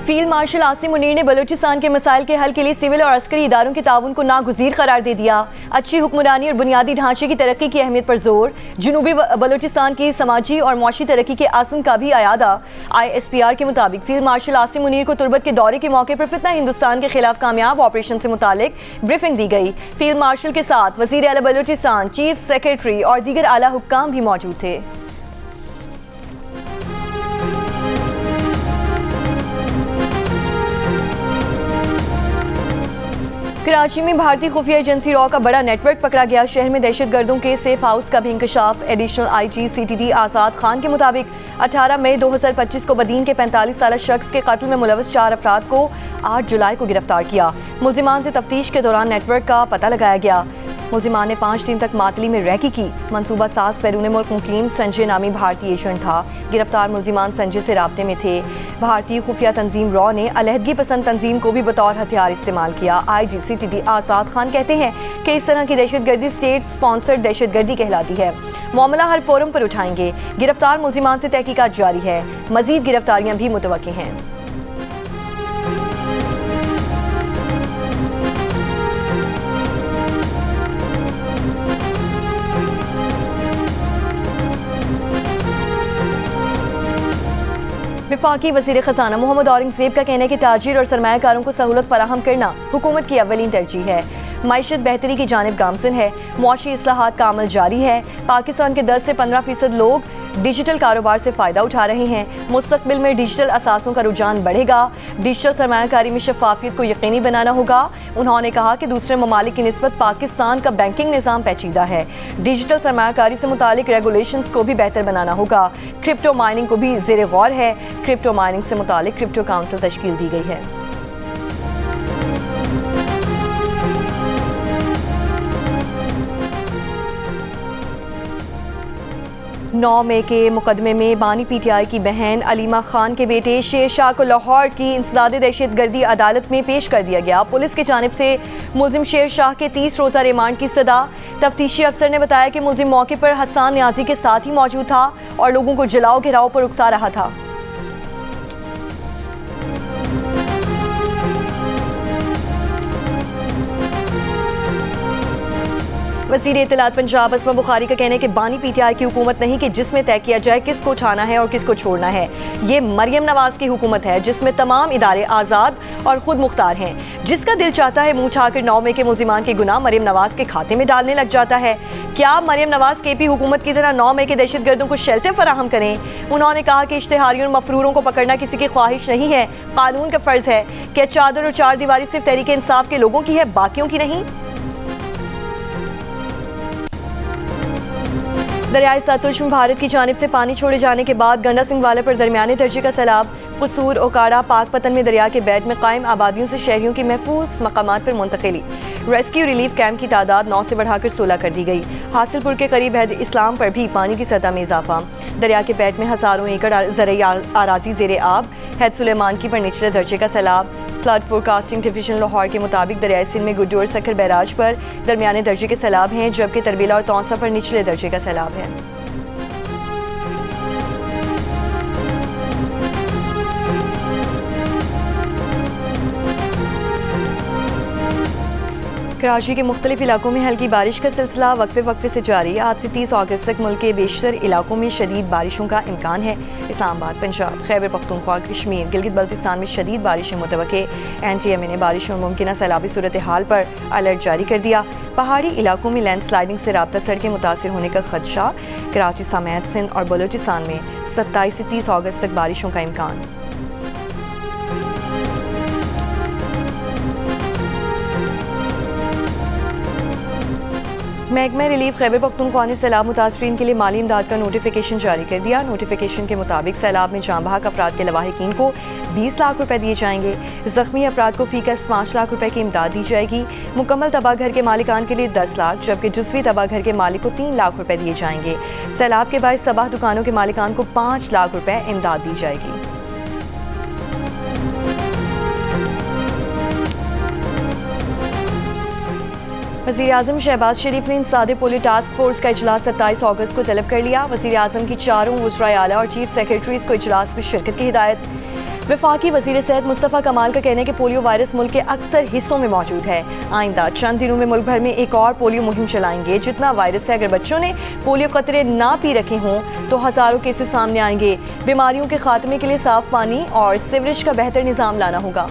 Field marshal Asim Munir ने बलूचिस्तान के मसाइल के हल के लिए सिविल और अस्करी इदारों के ताउन को नागुज़ीर करार दे दिया। अच्छी हुक्मरानी और बुनियादी ढांचे की तरक्की की अहमियत पर जोर। जनूबी बलूचिस्तान की समाजी और मुआशी तरक्की के आज़म का भी अयादा। ISPR के मुताबिक फील्ड मार्शल आसिम मुनीर को तुर्बत के दौरे के मौके पर फितना हिंदुस्तान के खिलाफ कामयाब ऑपरेशन से मुतालिक ब्रीफिंग दी गई। फील्ड मार्शल के साथ वज़ीर आला बलूचिस्तान, चीफ सेक्रेटरी और दीगर आला हुक्काम भी मौजूद थे। कराची में भारतीय खुफिया एजेंसी रॉ का बड़ा नेटवर्क पकड़ा गया। शहर में दहशतगर्दों के सेफ हाउस का भी इंकशाफ। एडिशनल IG CTD आज़ाद खान के मुताबिक 18 मई 2025 को बदीन के 45 साल शख्स के कत्ल में मुलविस 4 अफराद को 8 जुलाई को गिरफ्तार किया। मुल्जिमान से तफ्तीश के दौरान नेटवर्क का पता लगाया गया। मुल्जिमान ने 5 दिन तक मातली में रैकी की। मनसूबा साज बैरून मुल्क मुकीम संजय नामी भारतीय एजेंट था। गिरफ्तार मुल्जिमान संजय से राब्ते में थे। भारतीय खुफिया तंजीम रॉ ने अलहदगी पसंद तंजीम को भी बतौर हथियार इस्तेमाल किया। IG CTD आज़ाद खान कहते हैं कि इस तरह की दहशतगर्दी स्टेट स्पॉन्सर्ड दहशतगर्दी कहलाती है। मामला हर फोरम पर उठाएंगे। गिरफ्तार मुल्जिमान से तहकीकात जारी है। मजीद गिरफ्तारियां भी मुतवक्की हैं। वफाकी वज़ीर ख़ज़ाना मोहम्मद औरंगज़ेब का कहना है कि ताजिर और सरमायाकारों को सहूलत फराहम करना हुकूमत की अव्वलीन तरजीह है। मईशत बेहतरी की जानिब गामज़न है। मुआशी इस्लाहात का अमल जारी है। पाकिस्तान के 10 से 15% लोग डिजिटल कारोबार से फ़ायदा उठा रहे हैं। मुस्तक़बिल में डिजिटल असासों का रुझान बढ़ेगा। डिजिटल सरमायाकारी में शफ़ाफ़ियत को यकीनी बनाना होगा। उन्होंने कहा कि दूसरे ममालिक की निस्बत पाकिस्तान का बैंकिंग निज़ाम पेचीदा है। डिजिटल सरमायाकारी से मुतालिक रेगुलेशंस को भी बेहतर बनाना होगा। क्रिप्टो माइनिंग को भी ज़ेर गौर है। क्रिप्टो माइनिंग से मुतालिक क्रिप्टो काउंसिल तश्कील दी गई है। 9 मई के मुकदमे में बानी PTI की बहन अलीमा खान के बेटे शेर शाह को लाहौर की इंसदादे दहशतगर्दी अदालत में पेश कर दिया गया। पुलिस की जानिब से मुल्जिम शेर शाह के 30 रोज़ा रिमांड की इस्तदा। तफ्तीशी अफसर ने बताया कि मुल्जिम मौके पर हसन न्याजी के साथ ही मौजूद था और लोगों को जलाओ घिराव पर उकसा रहा था। वज़ीर इत्तलात पंजाब अस्मा बुखारी का कहना है कि बानी PTI की हुकूमत नहीं कि जिसमें तय किया जाए किसको उठाना है और किसको छोड़ना है। ये मरियम नवाज की हुकूमत है जिसमें तमाम इदारे आज़ाद और खुद मुख्तार हैं। जिसका दिल चाहता है मुँह छाकर 9 मई के मुल्जिमान के गुनाह मरियम नवाज के खाते में डालने लग जाता है। क्या मरियम नवाज KP हुकूमत की तरह 9 मई के दहशतगर्दों को शेल्टर फराहम करें? उन्होंने कहा कि इश्तिहारियों और मफरूरों को पकड़ना किसी की ख्वाहिश नहीं है, कानून का फ़र्ज़ है। क्या चादर और चार दीवारी सिर्फ तहरीक इंसाफ के लोगों की है, बाकियों की नहीं? दरियाई सतलुज में भारत की जानिब से पानी छोड़े जाने के बाद गंडा सिंह वाले पर दरमियाने दर्जे का सैलाब। कसूर, ओकाड़ा, पाकपतन में दरिया के बेड में कायम आबादियों से शहरियों की महफूज मकामात पर मुंतकिली। रेस्क्यू रिलीफ कैंप की तादाद 9 से बढ़ाकर 16 कर दी गई। हासिलपुर के करीब हैद इस्लाम पर भी पानी की सतह में इजाफा। दरिया के बेड में हज़ारों एकड़ ज़रई आराजी ज़ेरे आब। हैद सुलेमान की पर निचले दर्जे का सैलाब। फ्लड फोरकास्टिंग डिवीजन लाहौर के मुताबिक दरियाई सिंध में गुड्डू और सखर बैराज पर दरमियाने दर्जे के सैलाब हैं, जबकि तरबीला और तौसा पर निचले दर्जे का सैलाब है। कराची के मुख्तलिफ इलाकों में हल्की बारिश का सिलसिला वक्फे वक्फे से जारी। आज से 30 अगस्त तक मुल्क के बेशतर इलाकों में शदीद बारिशों का इम्कान है। इस्लामाबाद, पंजाब, खैबर पख्तूनख्वा, कश्मीर, गिलगित बल्तिस्तान में शदीद बारिशें मुतवक्के। NTMA ने बारिश और मुमकिन सैलाबी सूरत हाल पर अलर्ट जारी कर दिया। पहाड़ी इलाकों में लैंडस्लाइडिंग से राब्ता सड़कें मुतासिर होने का खदशा। कराची समेत सिंध और बलूचिस्तान में 27 से 30 अगस्त तक बारिशों का इम्कान। महकमा रिलीफ खैबर पख्तूनख्वा ने सैलाब मुतासरीन के लिए माली इमदाद का नोटिफिकेशन जारी कर दिया। नोटिफिकेशन के मुताबिक सैलाब में जाँ बहक अफराद के लवाहिकीन को 20 लाख रुपए दिए जाएंगे। ज़ख्मी अफराद को फीकस 5 लाख रुपए की इमदाद दी जाएगी। मुकम्मल तबाह घर के मालिकान के लिए 10 लाख, जबकि जुज़वी तबाह घर के मालिक को 3 लाख रुपए दिए जाएंगे। सैलाब के बायस तबाह दुकानों के मालिकान को 5 लाख रुपए इमदाद दी जाएगी। वज़ीर-ए-आज़म शहबाज शरीफ ने इंसादे पोलियो टास्क फोर्स का इजलास 27 अगस्त को तलब कर लिया। वज़ीर-ए-आज़म की चारों वज़राए आला और चीफ सेक्रेटरीज को इजलास में शिरकत की हिदायत। वफाकी वज़ीर सेहत मुस्तफ़ा कमाल का कहना है कि पोलियो वायरस मुल्क के अक्सर हिस्सों में मौजूद है। आइंदा चंद दिनों में मुल्क भर में एक और पोलियो मुहिम चलाएंगे। जितना वायरस है, अगर बच्चों ने पोलियो कतरे ना पी रखे हों तो हज़ारों केसेस सामने आएंगे। बीमारियों के खात्मे के लिए साफ पानी और सीवरेज का बेहतर निज़ाम लाना होगा।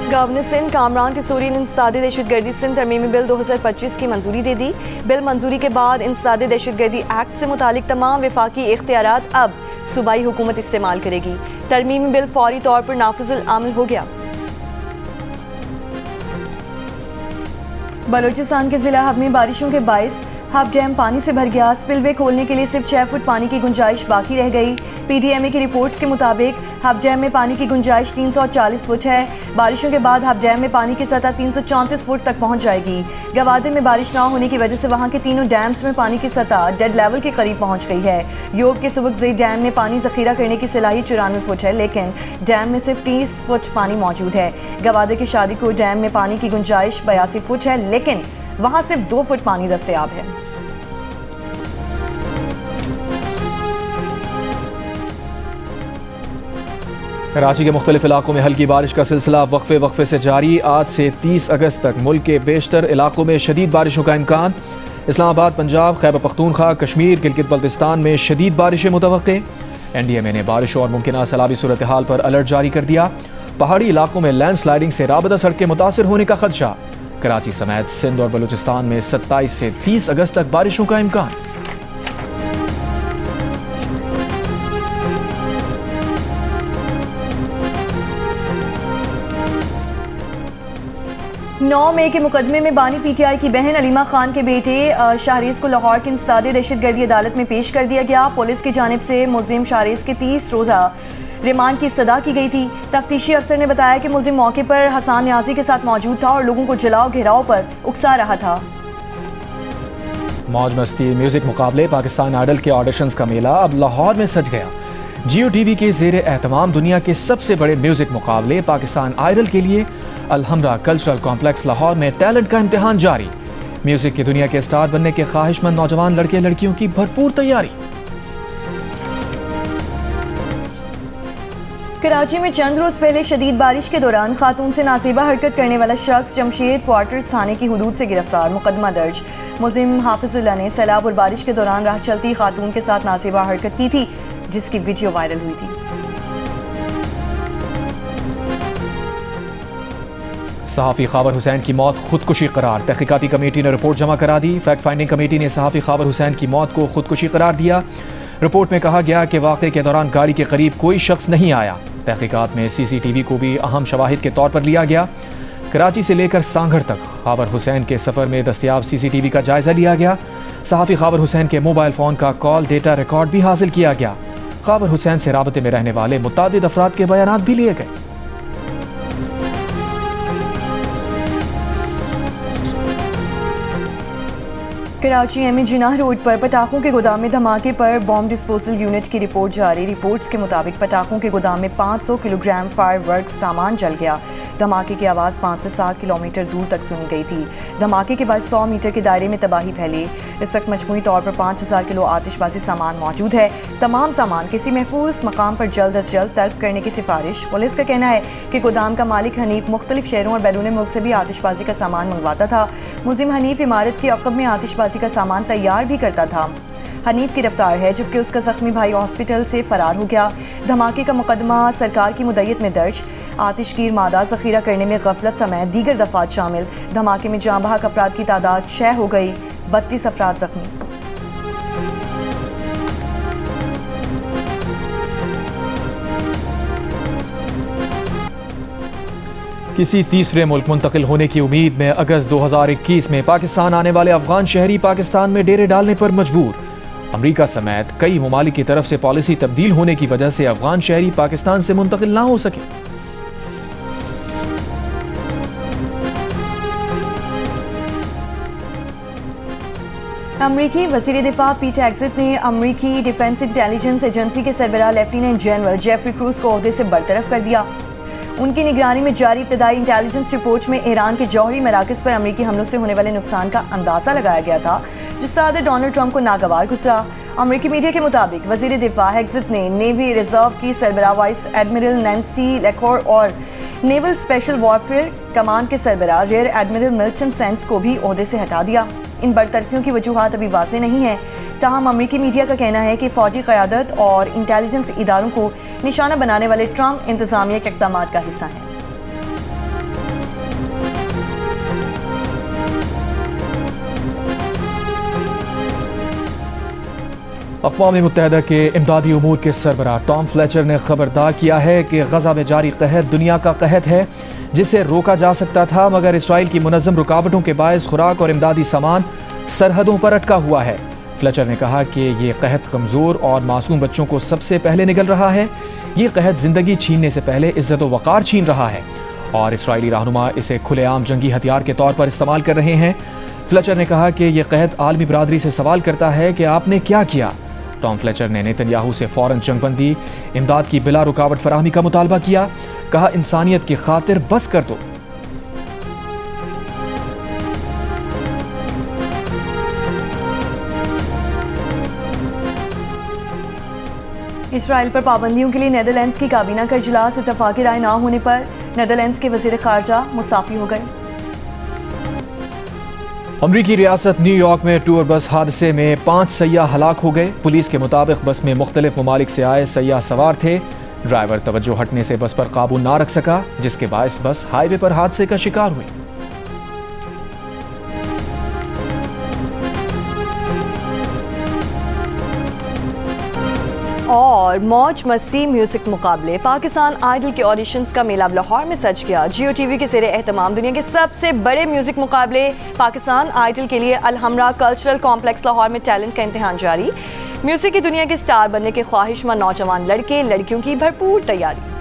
गवर्नर सिंध कामरान टिसोरी ने इंसदादे दहशतगर्दी सिंध तरमीमी बिल 2025 की मंजूरी दे दी। बिल मंजूरी के बाद इंसदादे दहशतगर्दी एक्ट से मुतालिक तमाम वफाकी इख्तियारात अब सूबाई हुकूमत इस्तेमाल करेगी। तरमीमी बिल फौरी तौर पर नाफिजुल अमल हो गया। बलोचिस्तान के जिला हब में बारिशों के बायस हब डैम पानी से भर गया। स्पिलवे खोलने के लिए सिर्फ 6 फुट पानी की गुंजाइश बाकी रह गई। PDMA की रिपोर्ट्स के मुताबिक हब डैम में पानी की गुंजाइश 340 फुट है। बारिशों के बाद हब डैम में पानी की सतह 334 फुट तक पहुंच जाएगी। गवादे में बारिश ना होने की वजह से वहां के तीनों डैम्स में पानी की सतह डेड लेवल के करीब पहुंच गई है। योब के सुबकज़ई डैम में पानी जखीरा करने की सलाहियत 94 फुट है, लेकिन डैम में सिर्फ 30 फुट पानी मौजूद है। गवादे के शादीकोट डैम में पानी की गुंजाइश 82 फुट है, लेकिन वहां सिर्फ 2 फुट पानी दस्तयाब है। कराची के मुख्तलिफ इलाकों में हल्की बारिश का सिलसिला वक्फे से जारी। आज से 30 अगस्त तक मुल्क के बेशतर इलाकों में शदीद बारिशों का इम्कान। इस्लामाबाद, पंजाब, खैबर पख्तूनख्वा, कश्मीर, गिलगित बल्तिस्तान में शदीद बारिशें मुतवक्के। NDMA ने बारिशों और मुमकिन सैलाबी सूरत हाल पर अलर्ट जारी कर दिया। पहाड़ी इलाकों में लैंडस्लाइडिंग से राबता सड़कें मुतासर होने का खदशा। कराची समेत सिंध और बलूचिस्तान में 27 से 30 अगस्त तक बारिशों का इम्कान। 9 मई के मुकदमे में बानी PTI की बहन अलीमा खान के बेटे शाहरेज को लाहौर की इंसदादे दहशतगर्दी अदालत में पेश कर दिया गया। पुलिस की जानिब से मुलजिम शाहरेज के 30 रोज़ा रिमांड की इस्तदा की गई थी। तफ्तीशी अफसर ने बताया कि मुलजिम मौके पर हसन न्याजी के साथ मौजूद था और लोगों को जलाओ घेराव पर उकसा रहा था। मौज मस्ती म्यूजिक मुकाबले पाकिस्तान आइडल के ऑडिशंस का मेला अब लाहौर में सज गया। जियो TV के ज़ेरे एहतमाम दुनिया के सबसे बड़े म्यूजिक मुकाबले पाकिस्तान आइडल के लिए अलहमरा कल्चरल कॉम्प्लेक्स लाहौर में टैलेंट का इम्तिहान जारी। म्यूजिक की दुनिया के स्टार बनने के ख्वाहिशमंद नौजवान लड़के लड़कियों की भरपूर तैयारी। कराची में चंद रोज पहले शदीद बारिश के दौरान खातून से नासेबा हरकत करने वाला शख्स जमशेद क्वार्टर्स थाने की हुदूद से गिरफ्तार, मुकदमा दर्ज। मुलजिम हाफिजुल्लाह ने सैलाब और बारिश के दौरान राह चलती खातून के साथ नासेबा हरकत की थी, जिसकी वीडियो वायरल हुई थी। सहाफ़ी खावर हुसैन की मौत खुदकुशी करार। तहकीकाती कमेटी ने रिपोर्ट जमा करा दी। फैक्ट फाइंडिंग कमेटी ने सहाफ़ी खावर हुसैन की मौत को खुदकुशी करार दिया। रिपोर्ट में कहा गया कि वाक़े के दौरान गाड़ी के करीब कोई शख्स नहीं आया। तहकीकात में CCTV को भी अहम शवाहिद के तौर पर लिया गया। कराची से लेकर सांगढ़ तक खावर हुसैन के सफ़र में दस्तयाब CCTV का जायज़ा लिया गया। सहाफ़ी खावर हुसैन के मोबाइल फ़ोन का कॉल डेटा रिकॉर्ड भी हासिल किया गया। खावर हुसैन से राबते में रहने वाले मुतादिद अफराद के बयानात भी लिए गए। कराची MA जिनाह रोड पर पटाखों के गोदाम में धमाके पर बॉम्ब डिस्पोजल यूनिट की रिपोर्ट जारी। रिपोर्ट्स के मुताबिक पटाखों के गोदाम में 500 किलोग्राम फायरवर्क्स सामान जल गया। धमाके की आवाज़ 5 से 7 किलोमीटर दूर तक सुनी गई थी। धमाके के बाद 100 मीटर के दायरे में तबाही फैली। इस वक्त मजमूई तौर पर 5000 किलो आतिशबाजी सामान मौजूद है। तमाम सामान किसी महफूज मकाम पर जल्द अज जल्द तल्फ करने की सिफारिश। पुलिस का कहना है कि गोदाम का मालिक हनीफ मुख्तलिफ शहरों और बैरून मुल्क से भी आतिशबाजी का सामान मंगवाता था। मुलजिम हनीफ इमारत के अक़ब में आतिशबाजी का सामान तैयार भी करता था। हनीफ गिरफ्तार है, जबकि उसका जख्मी भाई हॉस्पिटल से फरार हो गया। धमाके का मुकदमा सरकार की मुद्दत में दर्ज। आतिशगीर मादा ज़ख़ीरा करने में गफलत समेत दीगर दफ़ात शामिल। धमाके में जाँ बहक अफराद की तादाद 6 हो गई, 32 अफराद जख्मी। किसी तीसरे मुल्क मुंतकिल होने की उम्मीद में अगस्त 2021 में पाकिस्तान आने वाले अफगान शहरी पाकिस्तान में डेरे डालने पर मजबूर। अमरीका समेत कई ममालिक की तरफ से पॉलिसी तब्दील होने की वजह से अफगान शहरी पाकिस्तान से मुंतकिल ना हो सके। अमरीकी वज़ीर दिफा पीट हेगसेथ ने अमरीकी डिफेंस इंटेलिजेंस एजेंसी के सरबराह लेफ्टिनेंट जनरल जेफरी क्रूज को ओहदे से बरतरफ कर दिया। उनकी निगरानी में जारी इब्तदाई इंटेलिजेंस रिपोर्ट में ईरान के जौहरी मराकज़ पर अमरीकी हमलों से होने वाले नुकसान का अंदाज़ा लगाया गया था, जिससे सदर डोनाल्ड ट्रंप को नागवार गुजरा। अमरीकी मीडिया के मुताबिक वज़ीर दिफा हेग्ज़त ने नेवी रिजर्व की सरबराह वाइस एडमिरल नैन्सी लेकोर और नेवल स्पेशल वॉरफेयर कमान के सरबराह रियर एडमिरल मिल्टन सेंस को भी ओहदे से हटा दिया। इन बरतरफियों की वजूहात अभी वाज़ेह नहीं है, ताहम अमरीकी मीडिया का कहना है कि फ़ौजी क़यादत और इंटेलिजेंस इदारों को निशाना बनाने वाले ट्रंप इंतज़ामिया के इक़दाम का हिस्सा हैं। अक़वाम मुत्तहिदा के इमदादी उमूर के सरबराह टॉम फ्लेचर ने खबरदार किया है कि गज़ा में जारी कहत दुनिया का कहत है जिसे रोका जा सकता था, मगर इसराइल की मुनज़्ज़म रुकावटों के बायस खुराक और इमदादी सामान सरहदों पर अटका हुआ है। फ्लेचर ने कहा कि ये कहत कमज़ोर और मासूम बच्चों को सबसे पहले निगल रहा है। ये कहत ज़िंदगी छीनने से पहले इज़्ज़त व वक़ार छीन रहा है और इसराइली रहनुमा इसे खुलेआम जंगी हथियार के तौर पर इस्तेमाल कर रहे हैं। फ्लेचर ने कहा कि यह कहत आलमी बरादरी से सवाल करता है कि आपने क्या किया। टॉम फ्लेचर ने नेतन्याहू से फ़ौरन जंगबंदी, इमदाद की बिला रुकावट फराहमी का मुतालबा किया। कहा, इंसानियत की खातिर बस कर दो। इसराइल पर पाबंदियों के लिए नीदरलैंड्स की काबीना का इजलास, इत्तफाकी राय ना होने पर नीदरलैंड्स के वज़ीर ख़ारजा मुसाफी हो गए। अमरीकी रियासत न्यूयॉर्क में टूर बस हादसे में 5 सयाह हलाक हो गए। पुलिस के मुताबिक बस में मुख्तलिफ ममालिक से आए सयाह सवार थे। ड्राइवर तवज्जो हटने से बस पर काबू ना रख सका, जिसके बायस बस हाईवे पर हादसे का शिकार हुई। और मौज मस्ती म्यूजिक मुकाबले पाकिस्तान आइडल के ऑडिशंस का मेला लाहौर में सज गया। जियो टीवी के ज़ेरे एहतमाम दुनिया के सबसे बड़े म्यूजिक मुकाबले पाकिस्तान आइडल के लिए अलहमरा कल्चरल कॉम्प्लेक्स लाहौर में टैलेंट का इम्तिहान जारी। म्यूजिक की दुनिया के स्टार बनने के ख्वाहिशमंद नौजवान लड़के लड़कियों की भरपूर तैयारी।